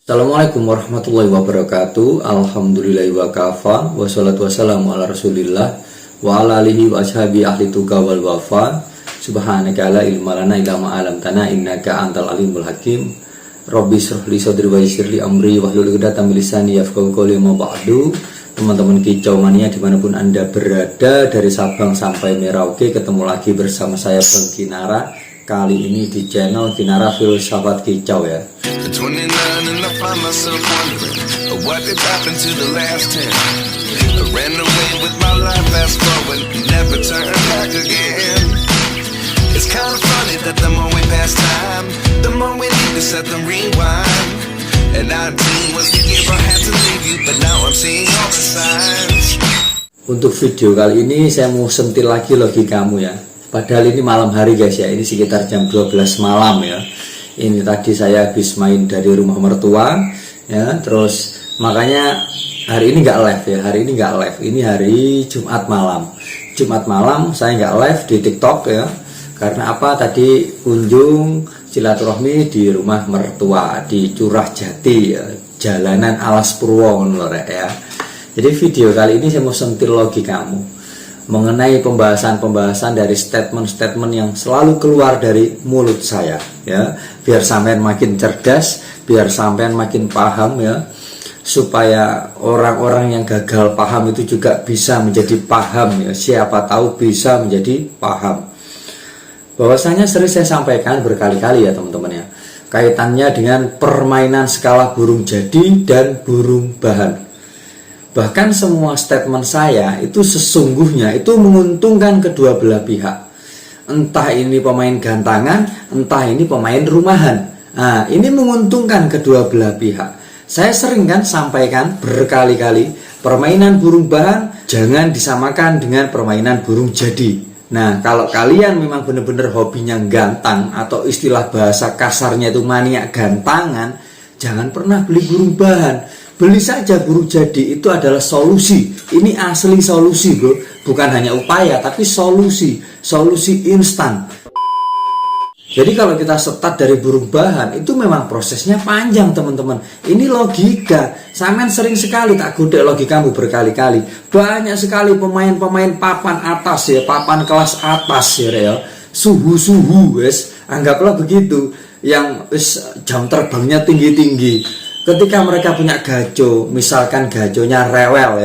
Assalamualaikum warahmatullahi wabarakatuh. Alhamdulillahi wa kafa. Wassalatu wassalamu ala rasulillah wa ala alihi wa ashabi ahli tuqa wal wafa. Subhanaka la ilma lana illa ma 'allamtana innaka antal alimul hakim. Rabbi shrah li sadri wa yassir li amri wahlul 'uqdatam min lisani yafqahu qawli. Ma ba'du. Teman-teman kicau mania dimanapun anda berada, dari Sabang sampai Merauke, ketemu lagi bersama saya Bang Kinara. Kali ini di channel Kinara Filsafat Kicau ya. Untuk video kali ini saya mau sentil lagi logikamu ya. Padahal ini malam hari guys ya, ini sekitar jam 12 malam ya. Ini tadi saya habis main dari rumah mertua ya, terus makanya hari ini nggak live ya, hari ini nggak live. Ini hari Jumat malam. Jumat malam saya nggak live di TikTok ya. Karena apa? Tadi kunjung silaturahmi di rumah mertua di Curah Jati ya, Jalanan Alas Purwo ya. Jadi video kali ini saya mau sentil logikamu mengenai pembahasan-pembahasan dari statement-statement yang selalu keluar dari mulut saya ya, biar sampean makin cerdas, biar sampean makin paham ya, supaya orang-orang yang gagal paham itu juga bisa menjadi paham ya, siapa tahu bisa menjadi paham. Bahwasanya sering saya sampaikan berkali-kali ya teman-teman ya, kaitannya dengan permainan skala burung jadi dan burung bahan. Bahkan semua statement saya itu sesungguhnya itu menguntungkan kedua belah pihak. Entah ini pemain gantangan, entah ini pemain rumahan. Nah, ini menguntungkan kedua belah pihak. Saya sering kan sampaikan berkali-kali, permainan burung bahan jangan disamakan dengan permainan burung jadi. Nah, kalau kalian memang benar-benar hobinya gantang atau istilah bahasa kasarnya itu maniak gantangan, jangan pernah beli burung bahan. Beli saja burung jadi, itu adalah solusi. Ini asli solusi bro, bukan hanya upaya tapi solusi instan. Jadi kalau kita start dari burung bahan itu memang prosesnya panjang teman-teman. Ini logika. Sampean sering sekali tak godek logikamu berkali-kali. Banyak sekali pemain-pemain papan atas ya, papan kelas atas ya. Suhu wes, anggaplah begitu. Yang jam terbangnya tinggi-tinggi. Ketika mereka punya gajo, misalkan gajonya rewel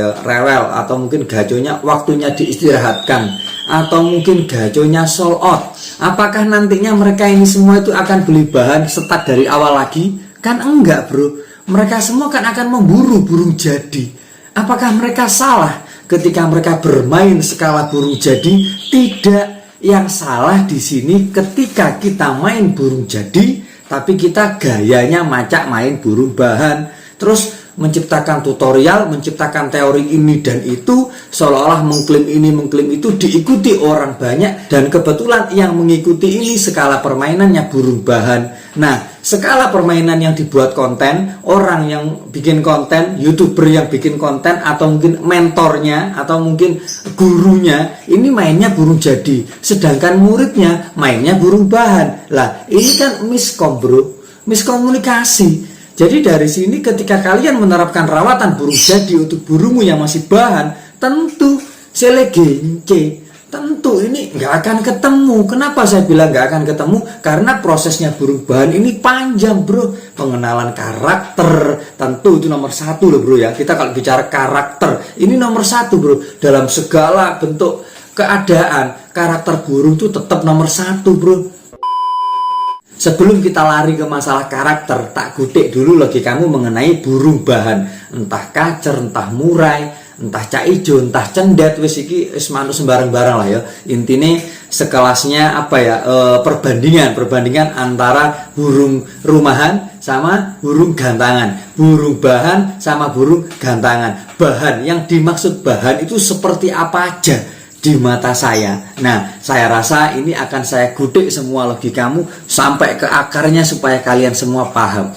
atau mungkin gajonya waktunya diistirahatkan, atau mungkin gajonya sold out, apakah nantinya mereka ini semua itu akan beli bahan start dari awal lagi? Kan enggak bro, mereka semua kan akan memburu burung jadi. Apakah mereka salah ketika mereka bermain skala burung jadi? Tidak. Yang salah di sini ketika kita main burung jadi tapi kita gayanya macak main burung bahan, terus menciptakan tutorial, menciptakan teori ini dan itu, seolah-olah mengklaim ini mengklaim itu, diikuti orang banyak, dan kebetulan yang mengikuti ini skala permainannya burung bahan. Nah, skala permainan yang dibuat konten, orang yang bikin konten, YouTuber yang bikin konten, atau mungkin mentornya, atau mungkin gurunya, ini mainnya burung jadi, sedangkan muridnya mainnya burung bahan. Lah, ini kan miskom bro, miskomunikasi. Jadi dari sini ketika kalian menerapkan rawatan burung jadi untuk burungmu yang masih bahan, tentu selegence, tentu ini nggak akan ketemu. Kenapa saya bilang nggak akan ketemu? Karena prosesnya burung bahan ini panjang bro. Pengenalan karakter tentu itu nomor satu loh bro ya. Kita kalau bicara karakter ini nomor satu bro. Dalam segala bentuk keadaan karakter burung itu tetap nomor satu bro. Sebelum kita lari ke masalah karakter, tak godek dulu logikamu mengenai burung bahan. Entah kacer, entah murai, entah cak ijo, entah cendet, wis iki wis manut sembarang-barang lah ya. Intinya sekelasnya apa ya, perbandingan antara burung rumahan sama burung gantangan, burung bahan sama burung gantangan. Bahan yang dimaksud bahan itu seperti apa aja di mata saya. Nah, saya rasa ini akan saya godek semua logikamu sampai ke akarnya supaya kalian semua paham.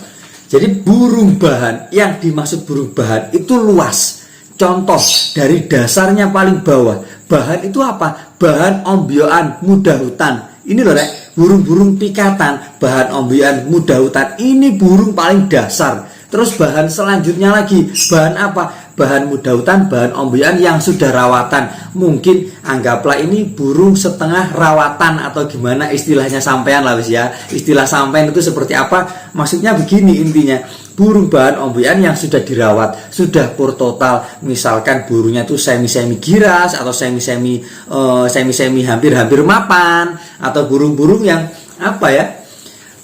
Jadi burung bahan, yang dimaksud burung bahan itu luas. Contoh dari dasarnya paling bawah, bahan itu apa? Bahan ombyoan muda hutan. Ini loh rek, burung-burung pikatan, bahan ombyoan muda hutan. Ini burung paling dasar. Terus bahan selanjutnya lagi, bahan apa? Bahan mudautan, bahan ombean yang sudah rawatan. Mungkin anggaplah ini burung setengah rawatan atau gimana istilahnya sampean lah wis ya. Istilah sampean itu seperti apa? Maksudnya begini intinya. Burung bahan ombean yang sudah dirawat, sudah pur total. Misalkan burungnya itu semi-semi giras atau semi-semi hampir-hampir mapan, atau burung-burung yang apa ya?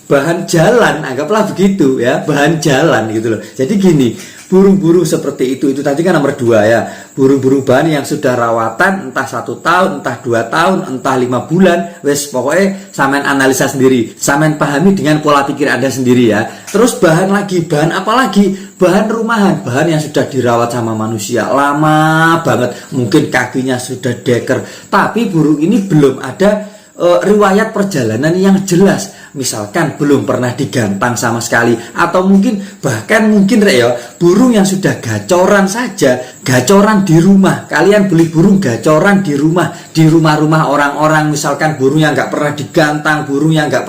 Bahan jalan, anggaplah begitu ya, bahan jalan gitu loh. Jadi gini, burung-burung seperti itu tadi kan nomor 2 ya. Burung-burung bahan yang sudah rawatan entah 1 tahun, entah 2 tahun, entah 5 bulan, wes pokoknya samen analisa sendiri, samen pahami dengan pola pikir Anda sendiri ya. Terus bahan lagi, bahan apa lagi? Bahan rumahan, bahan yang sudah dirawat sama manusia lama banget, mungkin kakinya sudah deker, tapi burung ini belum ada riwayat perjalanan yang jelas. Misalkan belum pernah digantang sama sekali, atau mungkin bahkan ya burung yang sudah gacoran saja, gacoran di rumah. Kalian beli burung gacoran di rumah-rumah orang-orang, misalkan burung yang nggak pernah digantang, burung yang nggak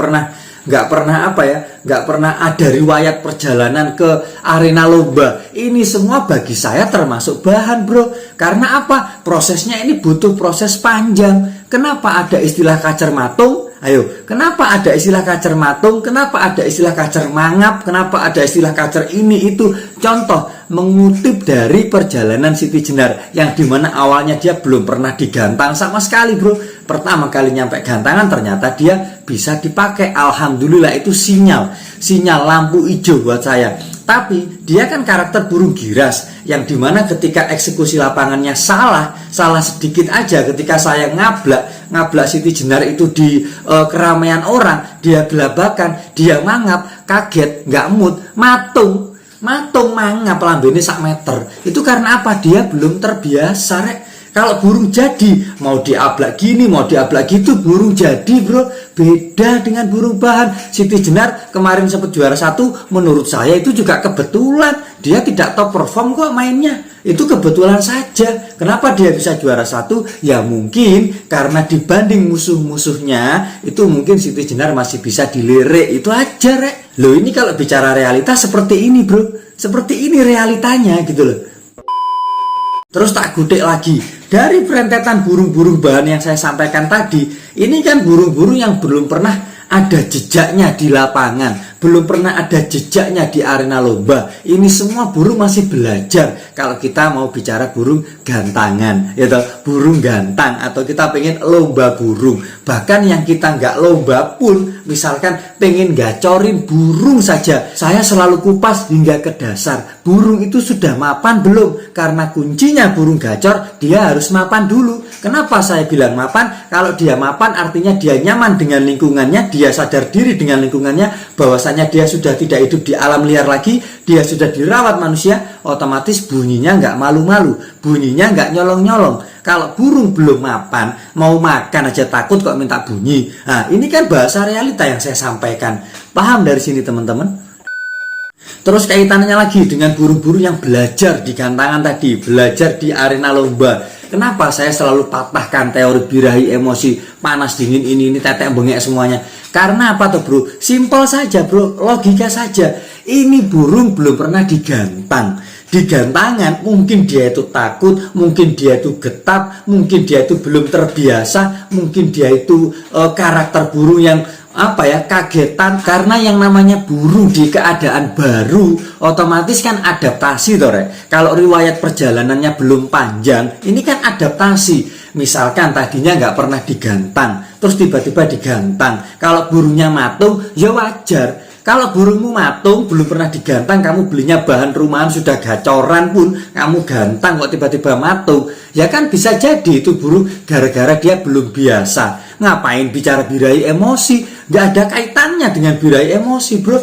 pernah ada riwayat perjalanan ke arena lomba. Ini semua bagi saya termasuk bahan, bro. Karena apa? Prosesnya ini butuh proses panjang. Kenapa ada istilah kacer matung? Ayo, kenapa ada istilah kacer matung? Kenapa ada istilah kacer mangap? Kenapa ada istilah kacer ini itu? Contoh, mengutip dari perjalanan Siti Jenar, yang dimana awalnya dia belum pernah digantang sama sekali, bro. Pertama kali nyampe gantangan ternyata dia bisa dipakai. Alhamdulillah, itu sinyal lampu hijau buat saya. Tapi dia kan karakter burung giras, yang dimana ketika eksekusi lapangannya salah sedikit aja, ketika saya ngablak Siti Jenar itu di keramaian orang, dia gelabakan, dia mangap, kaget, nggak mood, matung mangap lambene sak meter. Itu karena apa? Dia belum terbiasa, rek. Kalau burung jadi, mau diablak gini, mau diablak gitu, burung jadi, bro. Beda dengan burung bahan. Siti Jenar kemarin sempat juara 1, menurut saya itu juga kebetulan. Dia tidak top perform kok mainnya, itu kebetulan saja. Kenapa dia bisa juara 1? Ya mungkin karena dibanding musuh-musuhnya, itu mungkin Siti Jenar masih bisa dilirik. Itu aja, rek. Loh, ini kalau bicara realitas seperti ini, bro. Seperti ini realitanya gitu loh. Terus tak gudek lagi, dari perentetan burung-burung bahan yang saya sampaikan tadi, ini kan burung-burung yang belum pernah ada jejaknya di lapangan, belum pernah ada jejaknya di arena lomba. Ini semua burung masih belajar. Kalau kita mau bicara burung gantangan, yaitu burung gantang, atau kita pengen lomba burung. Bahkan yang kita nggak lomba pun, misalkan pengen gacorin burung saja, saya selalu kupas hingga ke dasar. Burung itu sudah mapan belum? Karena kuncinya burung gacor, dia harus mapan dulu. Kenapa saya bilang mapan? Kalau dia mapan artinya dia nyaman dengan lingkungannya, dia sadar diri dengan lingkungannya, bahwasanya dia sudah tidak hidup di alam liar lagi, dia sudah dirawat manusia, otomatis bunyinya nggak malu-malu, bunyinya nggak nyolong-nyolong. Kalau burung belum mapan, mau makan aja takut kok minta bunyi. Nah, ini kan bahasa realita yang saya sampaikan. Paham dari sini teman-teman? Terus kaitannya lagi dengan burung-burung yang belajar di gantangan tadi, belajar di arena lomba. Kenapa saya selalu patahkan teori birahi emosi, panas dingin ini tetek bengek semuanya? Karena apa tuh, bro? Simpel saja, bro, logika saja. Ini burung belum pernah digantang. Di gantangan mungkin dia itu takut, mungkin dia itu getap, mungkin dia itu belum terbiasa, mungkin dia itu karakter burung yang kagetan. Karena yang namanya burung di keadaan baru otomatis kan adaptasi toh, Rek. Kalau riwayat perjalanannya belum panjang, ini kan adaptasi. Misalkan tadinya nggak pernah digantang, terus tiba-tiba digantang. Kalau burungnya matung, ya wajar. Kalau burungmu matung, belum pernah digantang, kamu belinya bahan rumahan sudah gacoran pun, kamu gantang kok tiba-tiba matung, ya kan bisa jadi itu burung gara-gara dia belum biasa. Ngapain bicara birahi emosi? Gak ada kaitannya dengan birahi emosi, bro.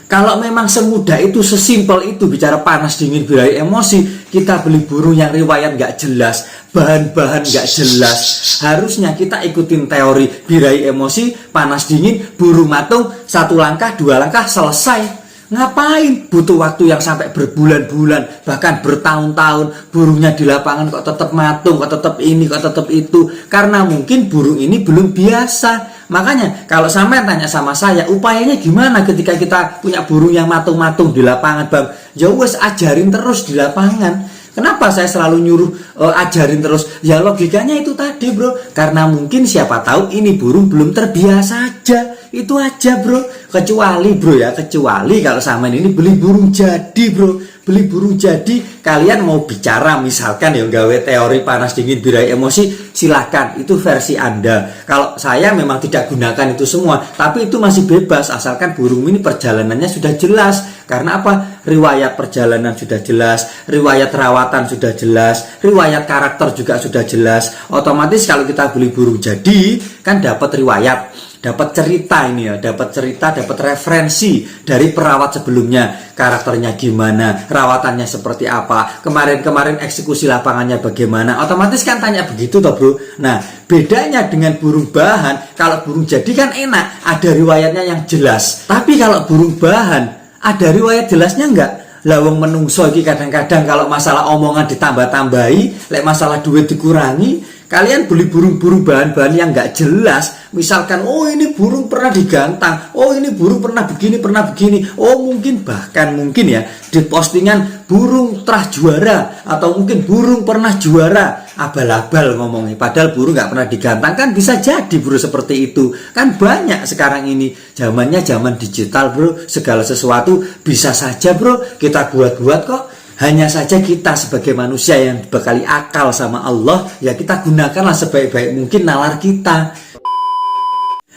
Kalau memang semudah itu, sesimpel itu bicara panas dingin birahi emosi, kita beli burung yang riwayat gak jelas, bahan-bahan gak jelas. Harusnya kita ikutin teori birahi emosi, panas dingin, burung matung, 1 langkah 2 langkah selesai. Ngapain butuh waktu yang sampai berbulan-bulan, bahkan bertahun-tahun, burungnya di lapangan kok tetap matung, kok tetap ini, kok tetap itu? Karena mungkin burung ini belum biasa. Makanya kalau sampai tanya sama saya, upayanya gimana ketika kita punya burung yang matung-matung di lapangan, Bang? Ya wes ajarin terus di lapangan. Kenapa saya selalu nyuruh ajarin terus? Ya logikanya itu tadi, bro. Karena mungkin siapa tahu ini burung belum terbiasa aja. Itu aja, bro. Kecuali, bro ya, kecuali kalau sama ini beli burung jadi, bro. Beli burung jadi, kalian mau bicara misalkan ya gawe teori panas dingin birai emosi, silahkan, itu versi Anda. Kalau saya memang tidak gunakan itu semua, tapi itu masih bebas asalkan burung ini perjalanannya sudah jelas. Karena apa? Riwayat perjalanan sudah jelas, riwayat rawatan sudah jelas, riwayat karakter juga sudah jelas. Otomatis kalau kita beli burung jadi kan dapat riwayat, dapat cerita ini ya, dapat cerita, dapat referensi dari perawat sebelumnya, karakternya gimana, rawatannya seperti apa, kemarin-kemarin eksekusi lapangannya bagaimana. Otomatis kan tanya begitu toh, bro. Nah, bedanya dengan burung bahan, kalau burung jadi kan enak, ada riwayatnya yang jelas. Tapi kalau burung bahan ada riwayat jelasnya enggak? Lawang menungso iki kadang-kadang kalau masalah omongan ditambah-tambahi, lek masalah duit dikurangi, kalian beli burung-burung bahan-bahan yang enggak jelas. Misalkan, oh ini burung pernah digantang, oh ini burung pernah begini, oh mungkin bahkan mungkin ya di postingan burung terah juara atau mungkin burung pernah juara, abal-abal ngomongnya. Padahal burung nggak pernah digantang, kan bisa jadi bro seperti itu. Kan banyak sekarang ini, zamannya zaman digital bro, segala sesuatu bisa saja bro kita buat-buat kok. Hanya saja kita sebagai manusia yang dibekali akal sama Allah, ya kita gunakanlah sebaik-baik mungkin nalar kita.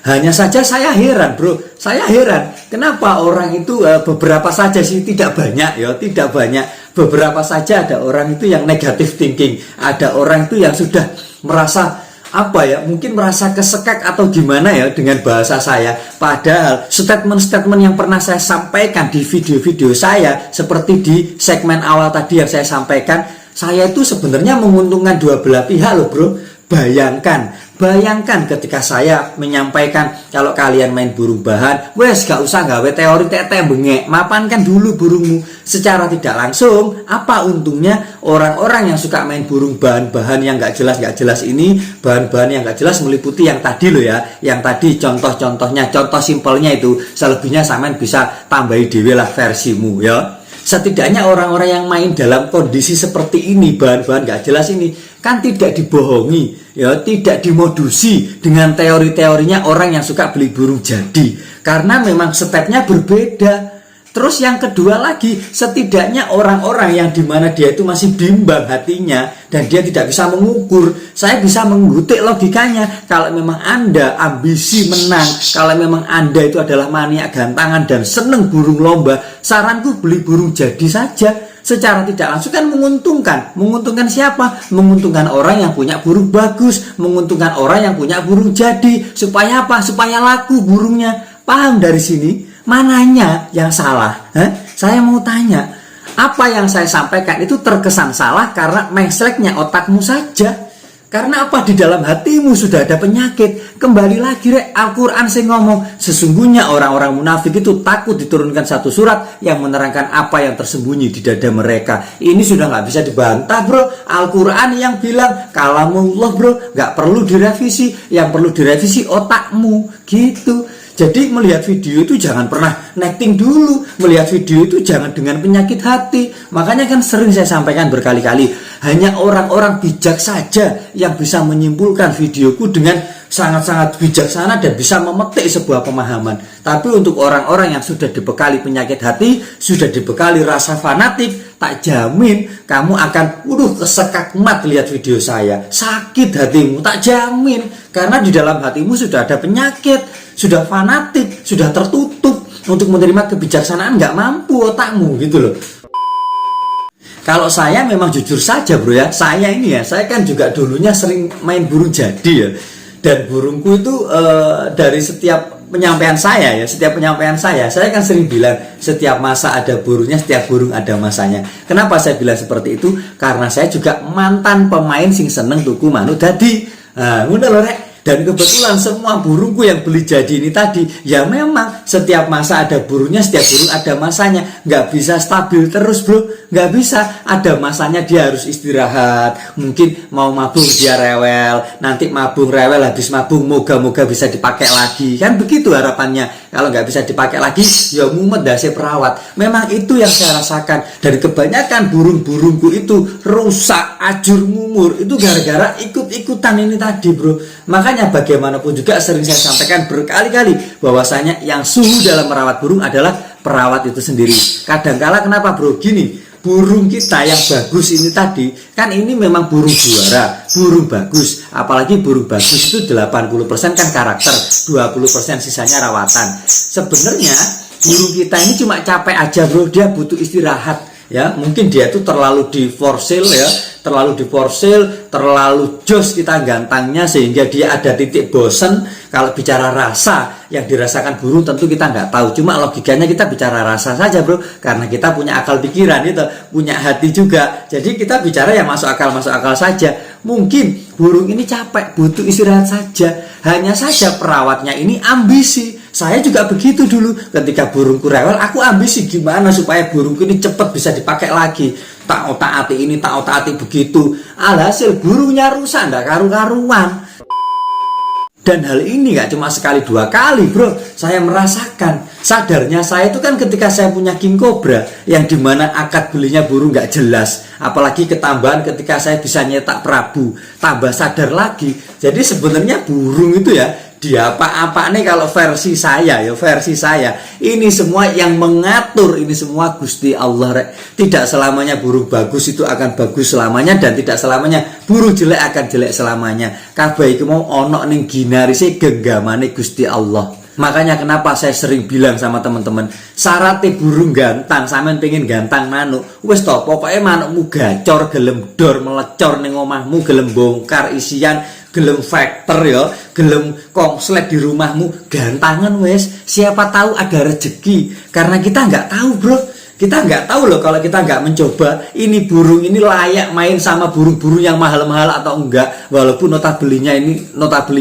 Hanya saja saya heran bro, saya heran kenapa orang itu beberapa saja sih, tidak banyak ya, tidak banyak, beberapa saja ada orang itu yang negatif thinking, ada orang itu yang sudah merasa apa ya, mungkin merasa kesekak atau gimana ya dengan bahasa saya. Padahal statement-statement yang pernah saya sampaikan di video-video saya seperti di segmen awal tadi yang saya sampaikan, saya itu sebenarnya menguntungkan dua belah pihak loh bro. Bayangkan ketika saya menyampaikan kalau kalian main burung bahan, wes gak usah gawe teori tete bengek, mapankan dulu burungmu. Secara tidak langsung, apa untungnya orang-orang yang suka main burung bahan-bahan yang gak jelas ini, bahan-bahan yang gak jelas meliputi yang tadi loh ya, yang tadi contoh-contohnya, contoh simpelnya itu, selebihnya sampean bisa tambahi dewe lah versimu ya. Setidaknya orang-orang yang main dalam kondisi seperti ini, bahan-bahan gak jelas ini, kan tidak dibohongi, ya, tidak dimodusi dengan teori-teorinya orang yang suka beli burung jadi. Karena memang stepnya berbeda. Terus yang kedua lagi, setidaknya orang-orang yang dimana dia itu masih bimbang hatinya dan dia tidak bisa mengukur, saya bisa menggutik logikanya. Kalau memang Anda ambisi menang, kalau memang Anda itu adalah maniak gantangan dan seneng burung lomba, saranku beli burung jadi saja. Secara tidak langsung kan menguntungkan siapa? Menguntungkan orang yang punya burung bagus, menguntungkan orang yang punya burung jadi. Supaya apa? Supaya laku burungnya. Paham dari sini? Mananya yang salah? Saya mau tanya, apa yang saya sampaikan itu terkesan salah karena mengseleknya otakmu saja. Karena apa? Di dalam hatimu sudah ada penyakit. Kembali lagi Al-Quran saya ngomong, sesungguhnya orang-orang munafik itu takut diturunkan satu surat yang menerangkan apa yang tersembunyi di dada mereka. Ini sudah nggak bisa dibantah bro. Al-Quran yang bilang kalamullah bro, nggak perlu direvisi. Yang perlu direvisi otakmu gitu. Jadi melihat video itu jangan pernah netting dulu. Melihat video itu jangan dengan penyakit hati. Makanya kan sering saya sampaikan berkali-kali, hanya orang-orang bijak saja yang bisa menyimpulkan videoku dengan sangat-sangat bijaksana dan bisa memetik sebuah pemahaman. Tapi untuk orang-orang yang sudah dibekali penyakit hati, sudah dibekali rasa fanatik, tak jamin kamu akan kesekak mat lihat video saya. Sakit hatimu, tak jamin. Karena di dalam hatimu sudah ada penyakit, sudah fanatik, sudah tertutup untuk menerima kebijaksanaan, nggak mampu otakmu gitu loh. Kalau saya memang jujur saja bro ya, saya kan juga dulunya sering main burung jadi ya. Dan burungku itu dari setiap penyampaian saya kan sering bilang setiap masa ada burungnya, setiap burung ada masanya. Kenapa saya bilang seperti itu? Karena saya juga mantan pemain sing seneng tuku manuk dadi. Ngono lho rek. Dan kebetulan semua burungku yang beli jadi ini tadi, ya memang setiap masa ada burungnya, setiap burung ada masanya. Nggak bisa stabil terus bro, nggak bisa. Ada masanya dia harus istirahat, mungkin mau mabung dia rewel, nanti mabung rewel, habis mabung moga-moga bisa dipakai lagi. Kan begitu harapannya. Kalau nggak bisa dipakai lagi, ya mumet dasi perawat. Memang itu yang saya rasakan. Dan kebanyakan burung-burungku itu rusak, ajur, mumur, itu gara-gara ikut-ikutan ini tadi bro. Makanya bagaimanapun juga sering saya sampaikan berkali-kali bahwasanya yang suhu dalam merawat burung adalah perawat itu sendiri. Kadangkala kenapa bro? Gini, burung kita yang bagus ini tadi, kan ini memang burung juara, burung bagus. Apalagi burung bagus itu 80% kan karakter, 20% sisanya rawatan. Sebenarnya burung kita ini cuma capek aja bro, dia butuh istirahat. Ya, mungkin dia itu terlalu diforsil ya, terlalu jos kita gantangnya sehingga dia ada titik bosen. Kalau bicara rasa yang dirasakan burung tentu kita nggak tahu, cuma logikanya kita bicara rasa saja bro, karena kita punya akal pikiran itu, punya hati juga, jadi kita bicara yang masuk akal saja. Mungkin burung ini capek, butuh istirahat saja. Hanya saja perawatnya ini ambisi. Saya juga begitu dulu, ketika burungku rewel, aku ambisi gimana supaya burungku ini cepat bisa dipakai lagi. Tak otak-atik ini, tak otak-atik begitu. Alhasil burungnya rusak, nggak karu-karuan. Dan hal ini gak cuma sekali dua kali bro, saya merasakan. Sadarnya saya itu kan ketika saya punya king cobra, yang dimana akad belinya burung gak jelas. Apalagi ketambahan ketika saya bisa nyetak Prabu, tambah sadar lagi. Jadi sebenarnya burung itu ya, dia apa-apa nih kalau versi saya ya, ini semua yang mengatur, ini semua Gusti Allah rek. Tidak selamanya burung bagus itu akan bagus selamanya, dan tidak selamanya burung jelek akan jelek selamanya. Kabeh iku mau ono ning ginarise genggamane Gusti Allah. Makanya kenapa saya sering bilang sama teman-teman, syaratnya burung gantang, sampean pengen gantang manuk, wis to pokoknya manukmu gacor, gelem dor melecor ning omahmu, gelem bongkar isian, gelem factor ya, gelem konslet di rumahmu, gantangan wes. Siapa tahu ada rezeki, karena kita nggak tahu bro. Kita nggak tahu loh kalau kita nggak mencoba, ini burung ini layak main sama burung-burung yang mahal-mahal atau enggak. Walaupun nota beli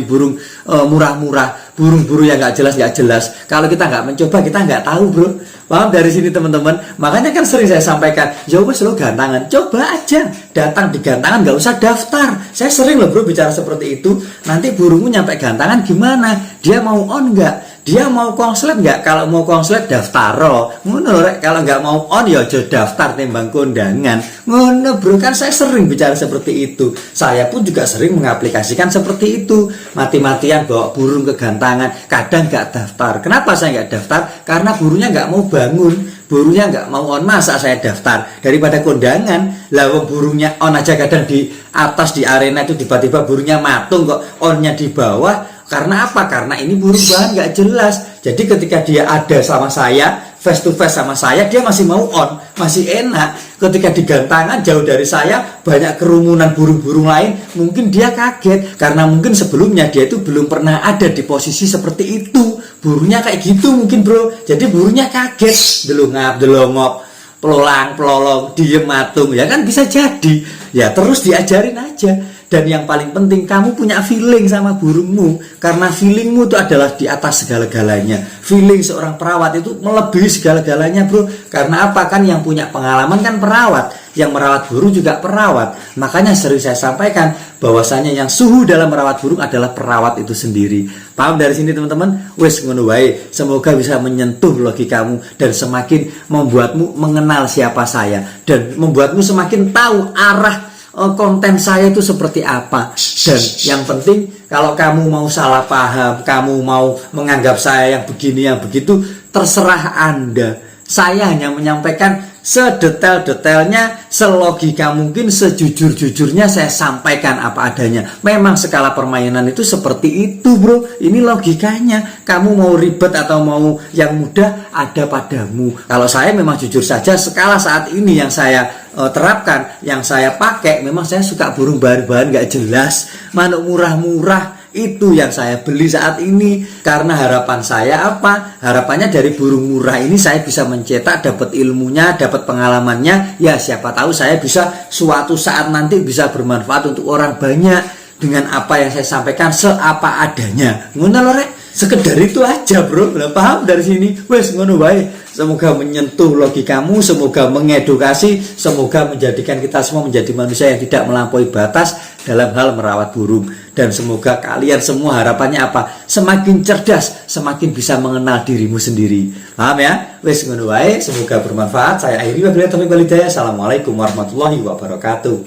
burung murah-murah, burung-burung yang nggak jelas. Kalau kita nggak mencoba, kita nggak tahu bro. Paham dari sini teman-teman? Makanya kan sering saya sampaikan, ya wes lo gantangan, coba aja datang di gantangan, nggak usah daftar. Saya sering loh bro bicara seperti itu. Nanti burungmu nyampe gantangan gimana? Dia mau on nggak? Dia mau konslet nggak? Kalau mau konslet daftar, ngono rek. Kalau nggak mau on ya aja daftar, tembang kondangan. Ngono bro, kan saya sering bicara seperti itu. Saya pun juga sering mengaplikasikan seperti itu. Mati-matian bawa burung ke gantangan, kadang nggak daftar. Kenapa saya nggak daftar? Karena burungnya nggak mau bangun, burungnya nggak mau on, masa saya daftar? Daripada kondangan, lah burungnya on aja kadang di atas di arena itu tiba-tiba burungnya matung kok, onnya di bawah. Karena apa? Karena ini burung bahan nggak jelas. Jadi ketika dia ada sama saya, face to face sama saya, dia masih mau on, masih enak. Ketika di gantangan jauh dari saya, banyak kerumunan burung-burung lain, mungkin dia kaget. Karena mungkin sebelumnya dia itu belum pernah ada di posisi seperti itu. Burungnya kayak gitu mungkin bro. Jadi burungnya kaget, delongop, pelolong, diem matung. Ya kan bisa jadi. Ya terus diajarin aja. Dan yang paling penting, kamu punya feeling sama burungmu. Karena feelingmu itu adalah di atas segala-galanya. Feeling seorang perawat itu melebihi segala-galanya bro. Karena apa? Kan yang punya pengalaman kan perawat, yang merawat burung juga perawat. Makanya sering saya sampaikan bahwasanya yang suhu dalam merawat burung adalah perawat itu sendiri. Paham dari sini teman-teman? Wes ngono wae. Semoga bisa menyentuh logikamu dan semakin membuatmu mengenal siapa saya, dan membuatmu semakin tahu arah konten saya itu seperti apa. Dan yang penting, kalau kamu mau salah paham, kamu mau menganggap saya yang begini yang begitu, terserah Anda. Saya hanya menyampaikan sedetail-detailnya, selogika mungkin, sejujur-jujurnya saya sampaikan apa adanya. Memang skala permainan itu seperti itu bro. Ini logikanya. Kamu mau ribet atau mau yang mudah, ada padamu. Kalau saya memang jujur saja, skala saat ini yang saya terapkan, yang saya pakai, memang saya suka burung bahan-bahan gak jelas, manuk murah-murah. Itu yang saya beli saat ini. Karena harapan saya apa? Harapannya dari burung murah ini saya bisa mencetak, dapat ilmunya, dapat pengalamannya. Ya siapa tahu saya bisa suatu saat nanti bisa bermanfaat untuk orang banyak. dengan apa yang saya sampaikan seapa adanya. Ngono lho rek. Sekedar itu aja, Bro. Lah paham dari sini. Wes ngono wae. Semoga menyentuh logikamu, semoga mengedukasi, semoga menjadikan kita semua menjadi manusia yang tidak melampaui batas dalam hal merawat burung. Dan semoga kalian semua harapannya apa? Semakin cerdas, semakin bisa mengenal dirimu sendiri. Paham ya? Wes ngono wae. Semoga bermanfaat. Saya akhiri wabillahi taufiq wal hidayah. Assalamualaikum warahmatullahi wabarakatuh.